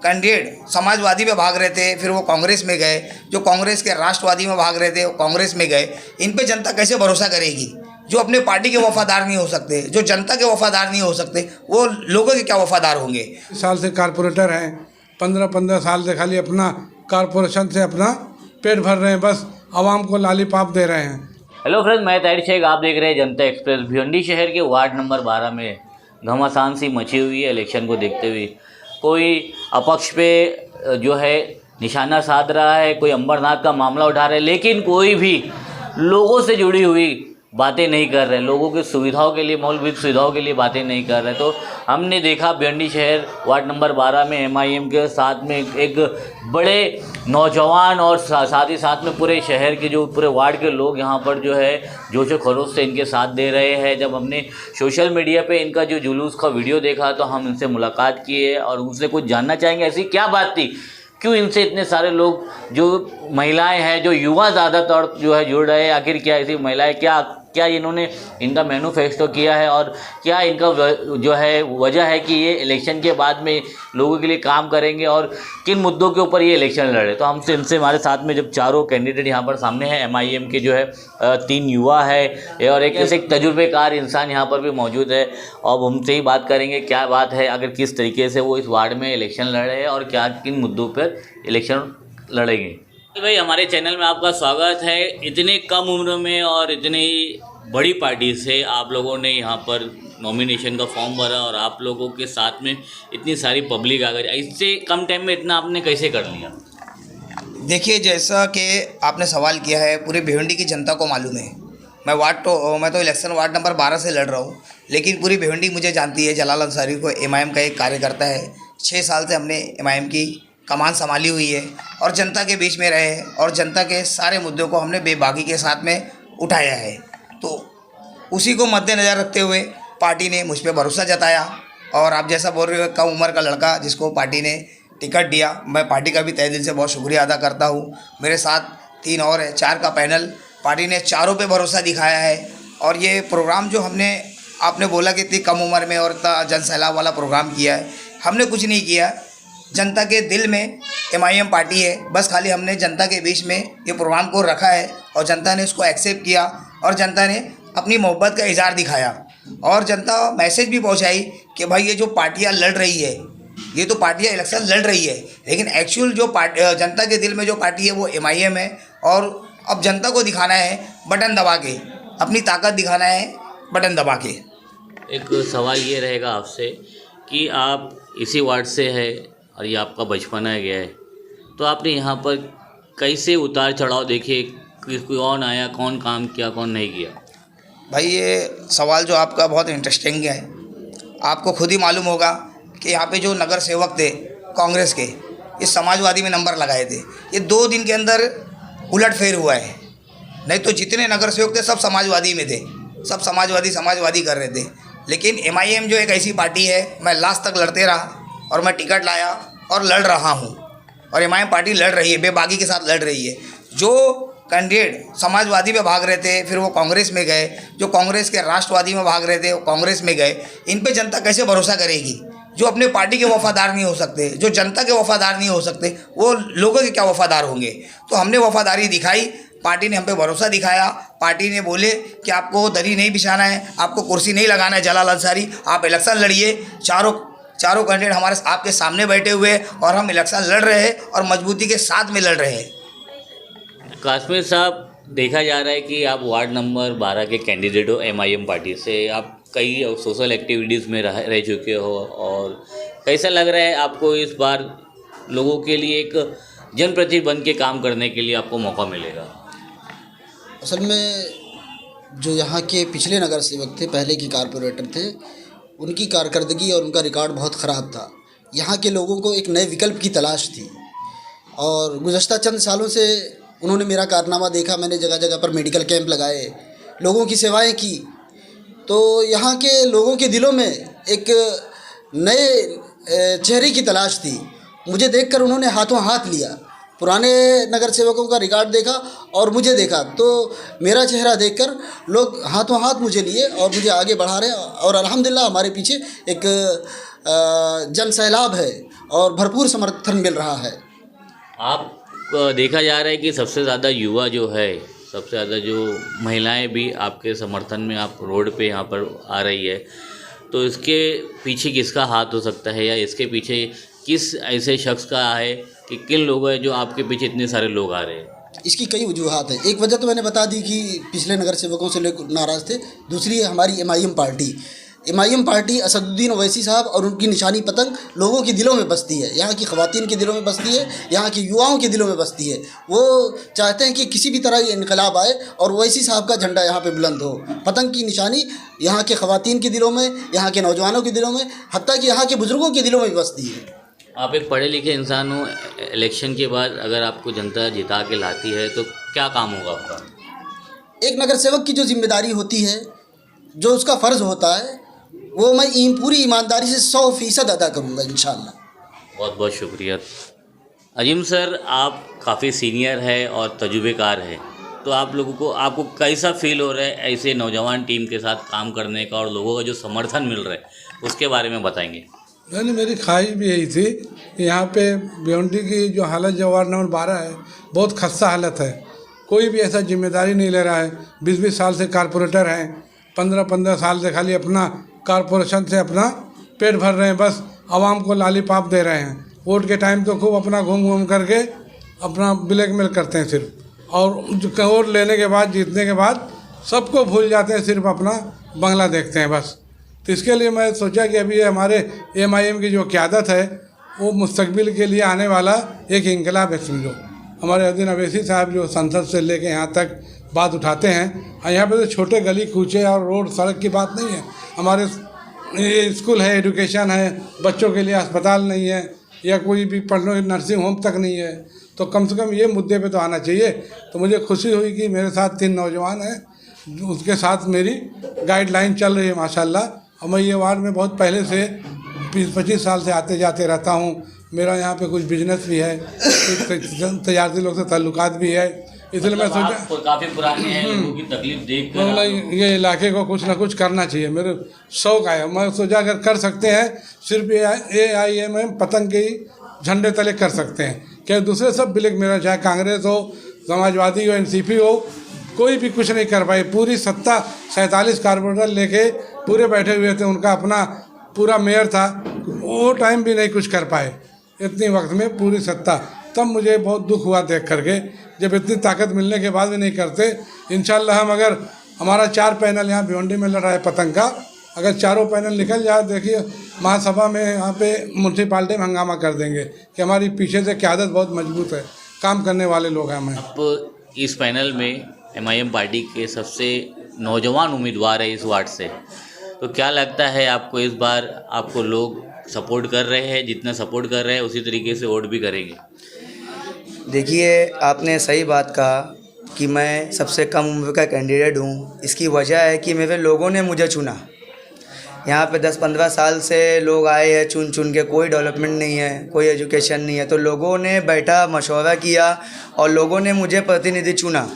Candidate Samajwadi में भाग रहे थे, फिर वो कांग्रेस में गए, जो कांग्रेस के राष्ट्रवादी में भाग रहे थे वो कांग्रेस में गए। इन पे जनता कैसे भरोसा करेगी? जो अपने पार्टी के वफादार नहीं हो सकते, जो जनता के वफादार नहीं हो सकते, वो लोगों के क्या वफादार होंगे? साल से कारपोरेटर हैं, 15-15 साल से खाली अपना कारपोरेशन से अपना पेट भर रहे हैं, बस आवाम को लालीपाप दे रहे हैं। हेलो फ्रेंड्स, मैं ताहिर शेख, आप देख रहे हैं जनता एक्सप्रेस। भिवंडी शहर के वार्ड नंबर 12 में घमासान सी मची हुई है इलेक्शन को देखते हुए। कोई अपक्ष पे जो है निशाना साध रहा है, कोई अंबरनाथ का मामला उठा रहा है, लेकिन कोई भी लोगों से जुड़ी हुई बातें नहीं कर रहे, लोगों की सुविधाओं के लिए, मौलिक सुविधाओं के लिए बातें नहीं कर रहे। तो हमने देखा भिवंडी शहर वार्ड नंबर 12 में एमआईएम के साथ में एक बड़े नौजवान और साथ ही साथ में पूरे शहर के जो पूरे वार्ड के लोग यहाँ पर जो है जोशो खरोश से इनके साथ दे रहे हैं। जब हमने सोशल मीडिया पे इनका जो जुलूस का वीडियो देखा तो हम इनसे मुलाकात किए और उनसे कुछ जानना चाहेंगे ऐसी क्या बात थी, क्यों इनसे इतने सारे लोग, जो महिलाएं हैं, जो युवा ज़्यादातर जो है जुड़ रहे हैं, आखिर क्या ऐसी महिलाएं क्या इन्होंने इनका मैनिफेस्टो किया है और क्या इनका जो है वजह है कि ये इलेक्शन के बाद में लोगों के लिए काम करेंगे और किन मुद्दों के ऊपर ये इलेक्शन लड़े। तो हमसे इनसे हमारे साथ में जब चारों कैंडिडेट यहाँ पर सामने हैं, एमआईएम के जो है 3 युवा है और एक तजुर्बेकार इंसान यहाँ पर भी मौजूद है और हमसे ही बात करेंगे क्या बात है, अगर किस तरीके से वो इस वार्ड में इलेक्शन लड़ रहे हैं और क्या किन मुद्दों पर इलेक्शन लड़ेंगे। भाई, हमारे चैनल में आपका स्वागत है। इतने कम उम्र में और इतनी बड़ी पार्टी से आप लोगों ने यहाँ पर नॉमिनेशन का फॉर्म भरा और आप लोगों के साथ में इतनी सारी पब्लिक आ गई, इससे कम टाइम में इतना आपने कैसे कर लिया? देखिए, जैसा कि आपने सवाल किया है, पूरे भिवंडी की जनता को मालूम है। मैं तो इलेक्शन वार्ड नंबर 12 से लड़ रहा हूँ, लेकिन पूरी भिवंडी मुझे जानती है। जलाल अंसारी को एमआईएम का एक कार्यकर्ता है। 6 साल से हमने एमआईएम की कमान संभाली हुई है और जनता के बीच में रहे हैं और जनता के सारे मुद्दों को हमने बेबाकी के साथ में उठाया है। तो उसी को मद्देनज़र रखते हुए पार्टी ने मुझ पर भरोसा जताया और आप जैसा बोल रहे हो, कम उम्र का लड़का जिसको पार्टी ने टिकट दिया, मैं पार्टी का भी तहे दिल से बहुत शुक्रिया अदा करता हूँ। मेरे साथ 3 और है, 4 का पैनल। पार्टी ने चारों पे भरोसा दिखाया है और ये प्रोग्राम जो आपने बोला कि इतनी कम उम्र में और इतना जन सैलाब वाला प्रोग्राम किया है, हमने कुछ नहीं किया। जनता के दिल में एमआईएम पार्टी है, बस खाली हमने जनता के बीच में ये प्रोग्राम को रखा है और जनता ने उसको एक्सेप्ट किया और जनता ने अपनी मोहब्बत का इजहार दिखाया और जनता मैसेज भी पहुंचाई कि भाई ये जो पार्टियां लड़ रही है, ये तो पार्टियां इलेक्शन लड़ रही है, लेकिन एक्चुअल जो जनता के दिल में जो पार्टी है वो एमआईएम है। और अब जनता को दिखाना है बटन दबा के, अपनी ताकत दिखाना है बटन दबा के। एक सवाल ये रहेगा आपसे कि आप इसी वार्ड से है और ये आपका बचपना गया है, तो आपने यहाँ पर कैसे उतार चढ़ाव देखे, कौन आया, कौन काम किया, कौन नहीं किया? भाई, ये सवाल जो आपका बहुत इंटरेस्टिंग है। आपको खुद ही मालूम होगा कि यहाँ पे जो नगर सेवक थे कांग्रेस के, ये समाजवादी में नंबर लगाए थे। ये 2 दिन के अंदर उलटफेर हुआ है। नहीं तो जितने नगर सेवक थे सब समाजवादी में थे, सब समाजवादी कर रहे थे। लेकिन एमआईएम जो एक ऐसी पार्टी है, मैं लास्ट तक लड़ते रहा और मैं टिकट लाया और लड़ रहा हूँ और एमआईएम पार्टी लड़ रही है, बेबाकी के साथ लड़ रही है। जो कैंडिडेट समाजवादी में भाग रहे थे, फिर वो कांग्रेस में गए, जो कांग्रेस के राष्ट्रवादी में भाग रहे थे वो कांग्रेस में गए। इन पे जनता कैसे भरोसा करेगी? जो अपने पार्टी के वफादार नहीं हो सकते, जो जनता के वफादार नहीं हो सकते, वो लोगों के क्या वफादार होंगे? तो हमने वफादारी दिखाई, पार्टी ने हम पे भरोसा दिखाया। पार्टी ने बोले कि आपको दरी नहीं बिछाना है, आपको कुर्सी नहीं लगाना है जलाल अंसारी, आप इलेक्शन लड़िए। चारों कैंडिडेट हमारे आपके सामने बैठे हुए और हम इलेक्शन लड़ रहे हैं और मजबूती के साथ में लड़ रहे हैं। काश्मीर साहब, देखा जा रहा है कि आप वार्ड नंबर 12 के कैंडिडेट हो एमआईएम पार्टी से। आप कई सोशल एक्टिविटीज़ में रह चुके हो और कैसा लग रहा है आपको इस बार लोगों के लिए एक जनप्रतिनिधि बन के काम करने के लिए आपको मौका मिलेगा? असल में जो यहाँ के पिछले नगर सेवक थे, पहले की कारपोरेटर थे, उनकी कारकर्दगी और उनका रिकॉर्ड बहुत ख़राब था। यहाँ के लोगों को एक नए विकल्प की तलाश थी और गुज़श्ता चंद सालों से उन्होंने मेरा कारनामा देखा। मैंने जगह जगह पर मेडिकल कैंप लगाए, लोगों की सेवाएं की, तो यहाँ के लोगों के दिलों में एक नए चेहरे की तलाश थी। मुझे देखकर उन्होंने हाथों हाथ लिया, पुराने नगर सेवकों का रिकॉर्ड देखा और मुझे देखा, तो मेरा चेहरा देखकर लोग हाथों हाथ मुझे लिए और मुझे आगे बढ़ा रहे हैं और अल्हम्दुलिल्लाह हमारे पीछे एक जन सैलाब है और भरपूर समर्थन मिल रहा है। आप देखा जा रहा है कि सबसे ज़्यादा युवा जो है, सबसे ज़्यादा जो महिलाएं भी आपके समर्थन में आप रोड पे यहाँ पर आ रही है, तो इसके पीछे किसका हाथ हो सकता है, या इसके पीछे किस ऐसे शख्स का है कि किन लोग हैं जो आपके पीछे इतने सारे लोग आ रहे हैं? इसकी कई वजूहात हैं। एक वजह तो मैंने बता दी कि पिछले नगर सेवकों से लोग नाराज़ थे। दूसरी है हमारी एमआईएम पार्टी असदुद्दीन ओवैसी साहब और उनकी निशानी पतंग लोगों के दिलों में बसती है, यहाँ की ख़वातीन के दिलों में बसती है, यहाँ के युवाओं के दिलों में बसती है। वो चाहते हैं कि किसी भी तरह ये इनकलाब आए और ओवैसी साहब का झंडा यहाँ पे बुलंद हो। पतंग की निशानी यहाँ के ख़वातीन के दिलों में, यहाँ के नौजवानों के दिलों में, हत्ता कि यहाँ के बुज़ुर्गों के दिलों में भी बसती है। आप एक पढ़े लिखे इंसान हो, इलेक्शन के बाद अगर आपको जनता जिता के लाती है तो क्या काम होगा आपका? एक नगर सेवक की जो जिम्मेदारी होती है, जो उसका फ़र्ज़ होता है, वो मैं पूरी ईमानदारी से 100% अदा करूँगा इंशाअल्लाह। बहुत बहुत शुक्रिया। अजीम सर, आप काफ़ी सीनियर है और तजुर्बेकार है, तो आप लोगों को आपको कैसा फील हो रहा है ऐसे नौजवान टीम के साथ काम करने का और लोगों का जो समर्थन मिल रहा है उसके बारे में बताएंगे? मैंने मेरी ख्वाहिश भी यही थी कि यहाँ पे भिवंडी की जो हालत जो वार्ड नंबर 12 है, बहुत खस्ता हालत है। कोई भी ऐसा जिम्मेदारी नहीं ले रहा है। 20-20 साल से कारपोरेटर हैं, 15-15 साल से खाली अपना कारपोरेशन से अपना पेट भर रहे हैं, बस आवाम को लालीपाप दे रहे हैं। वोट के टाइम तो खूब अपना घूम करके अपना ब्लैकमेल करते हैं सिर्फ, और वोट लेने के बाद, जीतने के बाद सबको भूल जाते हैं, सिर्फ अपना बंगला देखते हैं बस। तो इसके लिए मैं सोचा कि अभी हमारे एमआईएम की जो क़यादत है वो मुस्तकबिल के लिए आने वाला एक इंकलाब है समझो। हमारे अदीन अवैसी साहब जो संसद से लेके यहाँ तक बात उठाते हैं, और यहाँ पे तो छोटे गली कूचे और रोड सड़क की बात नहीं है। हमारे ये स्कूल है, एजुकेशन है, बच्चों के लिए अस्पताल नहीं है, या कोई भी पढ़ने नर्सिंग होम तक नहीं है। तो कम से कम ये मुद्दे पे तो आना चाहिए। तो मुझे खुशी हुई कि मेरे साथ 3 नौजवान हैं, उसके साथ मेरी गाइडलाइन चल रही है माशाल्लाह। और मैं ये वार्ड में बहुत पहले से 20-25 साल से आते जाते रहता हूँ। मेरा यहाँ पे कुछ बिजनेस भी है, तजारती लोग से ताल्लुकात भी है, इसलिए मैं सोचा काफ़ी पुराने हैं, लोगों की तकलीफ देख कर मतलब ये इलाके को कुछ ना कुछ करना चाहिए। मेरे शौक़ आया, मैं सोचा अगर कर सकते हैं सिर्फ AIMM पतंग के झंडे तले कर सकते हैं, क्या दूसरे सब ब्लैक मेरा, चाहे कांग्रेस हो, समाजवादी हो, NCP हो, कोई भी कुछ नहीं कर पाए। पूरी सत्ता 47 कारपोरेटर लेके पूरे बैठे हुए थे, उनका अपना पूरा मेयर था, वो टाइम भी नहीं कुछ कर पाए इतनी वक्त में पूरी सत्ता। तब मुझे बहुत दुख हुआ देख करके, जब इतनी ताकत मिलने के बाद भी नहीं करते। इंशाल्लाह हम अगर हमारा 4 पैनल यहाँ भिवंडी में लड़ रहा है पतंग का, अगर चारों पैनल निकल जाए, देखिए महासभा में यहाँ पे म्यूनसिपाल्टी में हंगामा कर देंगे कि हमारी पीछे से क़यादत बहुत मजबूत है, काम करने वाले लोग हैं। हमें आप इस पैनल में MIM पार्टी के सबसे नौजवान उम्मीदवार है इस वार्ड से, तो क्या लगता है आपको इस बार आपको लोग सपोर्ट कर रहे हैं? जितना सपोर्ट कर रहे हैं उसी तरीके से वोट भी करेंगे? देखिए, आपने सही बात कहा कि मैं सबसे कम उम्र का कैंडिडेट हूँ। इसकी वजह है कि मेरे लोगों ने मुझे चुना। यहाँ पे 10-15 साल से लोग आए हैं चुन चुन के, कोई डेवलपमेंट नहीं है, कोई एजुकेशन नहीं है। तो लोगों ने बैठा, मशवरा किया और लोगों ने मुझे प्रतिनिधि चुना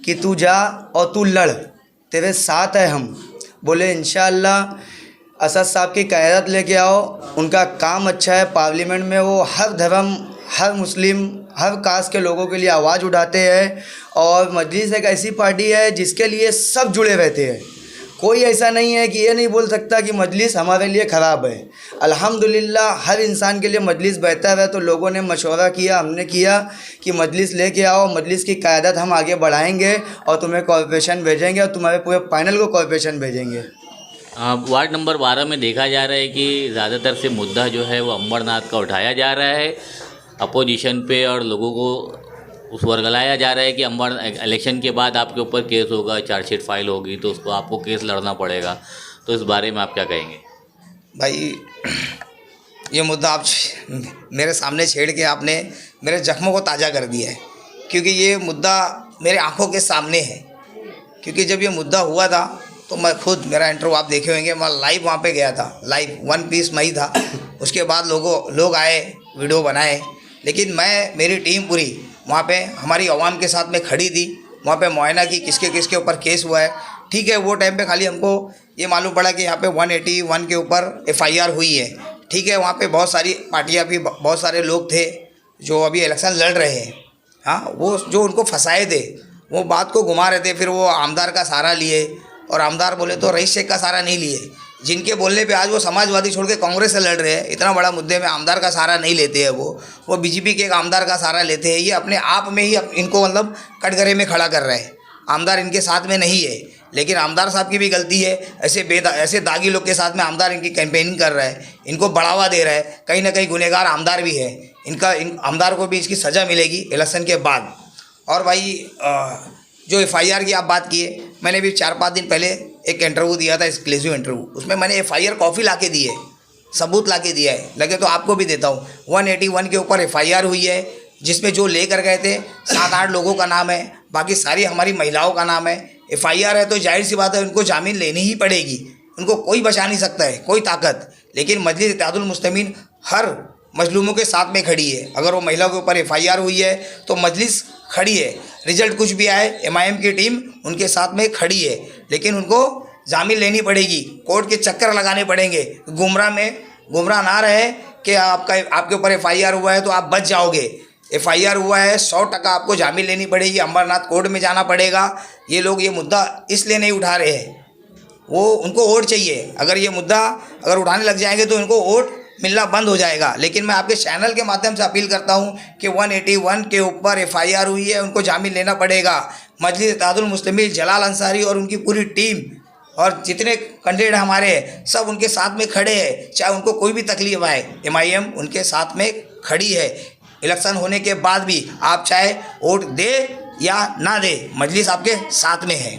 कि तू जा और तू लड़, तेरे साथ है हम। बोले इंशाअल्लाह असद साहब की क़यादत लेके आओ, उनका काम अच्छा है। पार्लियामेंट में वो हर धर्म, हर मुस्लिम, हर कास्ट के लोगों के लिए आवाज़ उठाते हैं। और मजलिस एक ऐसी पार्टी है जिसके लिए सब जुड़े रहते हैं। कोई ऐसा नहीं है कि ये नहीं बोल सकता कि मजलिस हमारे लिए ख़राब है। अल्हम्दुलिल्लाह हर इंसान के लिए मजलिस बेहतर है। तो लोगों ने मशवरा किया, हमने किया कि मजलिस लेके आओ, मजलिस की क़यादत हम आगे बढ़ाएंगे और तुम्हें कॉर्पोरेशन भेजेंगे और तुम्हारे पूरे पैनल को कॉर्पोरेशन भेजेंगे। वार्ड नंबर 12 में देखा जा रहा है कि ज़्यादातर से मुद्दा जो है वो अंबरनाथ का उठाया जा रहा है अपोजिशन पे, और लोगों को उस वर्गलाया जा रहा है कि इलेक्शन के बाद आपके ऊपर केस होगा, चार्जशीट फाइल होगी, तो उसको आपको केस लड़ना पड़ेगा। तो इस बारे में आप क्या कहेंगे? भाई, ये मुद्दा आप मेरे सामने छेड़ के आपने मेरे ज़ख्मों को ताज़ा कर दिया है, क्योंकि ये मुद्दा मेरे आंखों के सामने है। क्योंकि जब ये मुद्दा हुआ था तो मैं खुद, मेरा इंटरव्यू आप देखे होंगे, मैं लाइव वहाँ पे गया था, लाइव 1 पीस मैं ही था। उसके बाद लोग आए, वीडियो बनाए, लेकिन मेरी टीम पूरी वहाँ पे हमारी आवाम के साथ में खड़ी थी। वहाँ पे मुआयना की किसके किसके ऊपर केस हुआ है। ठीक है, वो टाइम पे खाली हमको ये मालूम पड़ा कि यहाँ पे 181 के ऊपर FIR हुई है, ठीक है, वहाँ पे बहुत सारी पार्टियाँ भी, बहुत सारे लोग थे जो अभी इलेक्शन लड़ रहे हैं। हाँ, वो जो उनको फंसाए थे वो बात को घुमा रहे थे, फिर वो आमदार का सहारा लिए, और आमदार बोले तो रईस शेख का सहारा नहीं लिए। जिनके बोलने पे आज वो समाजवादी छोड़ के कांग्रेस से लड़ रहे हैं, इतना बड़ा मुद्दे में आमदार का सहारा नहीं लेते हैं। वो बीजेपी के एक आमदार का सहारा लेते हैं। ये अपने आप में ही इनको मतलब कटघरे में खड़ा कर रहे हैं। आमदार इनके साथ में नहीं है, लेकिन आमदार साहब की भी गलती है। ऐसे दागी लोग के साथ में आमदार इनकी कैंपेनिंग कर रहा है, इनको बढ़ावा दे रहा है। कहीं ना कहीं गुनहगार आमदार भी है। इन आमदार को भी इसकी सज़ा मिलेगी इलेक्शन के बाद। और भाई जो FIR की आप बात किए, मैंने भी 4-5 दिन पहले एक इंटरव्यू दिया था, एक्सक्लूसिव इंटरव्यू। उसमें मैंने FIR कॉपी ला के दी है, सबूत ला के दिया है। लगे तो आपको भी देता हूँ। 181 के ऊपर FIR हुई है, जिसमें जो लेकर गए थे 7-8 लोगों का नाम है, बाकी सारी हमारी महिलाओं का नाम है। FIR है तो जाहिर सी बात है उनको जामीन लेनी ही पड़ेगी। उनको कोई बचा नहीं सकता है, कोई ताकत। लेकिन मजलिस इत्तेहादुल मुस्लिमीन हर मजलूमों के साथ में खड़ी है। अगर वो महिला के ऊपर FIR हुई है तो मजलिस खड़ी है। रिजल्ट कुछ भी आए, MIM की टीम उनके साथ में खड़ी है। लेकिन उनको जामीन लेनी पड़ेगी, कोर्ट के चक्कर लगाने पड़ेंगे। गुमराह ना रहे कि आपके ऊपर FIR हुआ है तो आप बच जाओगे। FIR हुआ है, 100% आपको जामीन लेनी पड़ेगी, अमरनाथ कोर्ट में जाना पड़ेगा। ये लोग ये मुद्दा इसलिए नहीं उठा रहे हैं, उनको वोट चाहिए। अगर ये मुद्दा उठाने लग जाएंगे तो इनको वोट मिलना बंद हो जाएगा। लेकिन मैं आपके चैनल के माध्यम से अपील करता हूं कि 181 के ऊपर FIR हुई है, उनको जामीन लेना पड़ेगा। मजलिस इत्तेहादुल मुस्लिमीन जलाल अंसारी और उनकी पूरी टीम और जितने कैंडिडेट हमारे सब उनके साथ में खड़े हैं। चाहे उनको कोई भी तकलीफ आए, MIM उनके साथ में खड़ी है। इलेक्शन होने के बाद भी आप चाहे वोट दे या ना दे, मजलिस आपके साथ में है।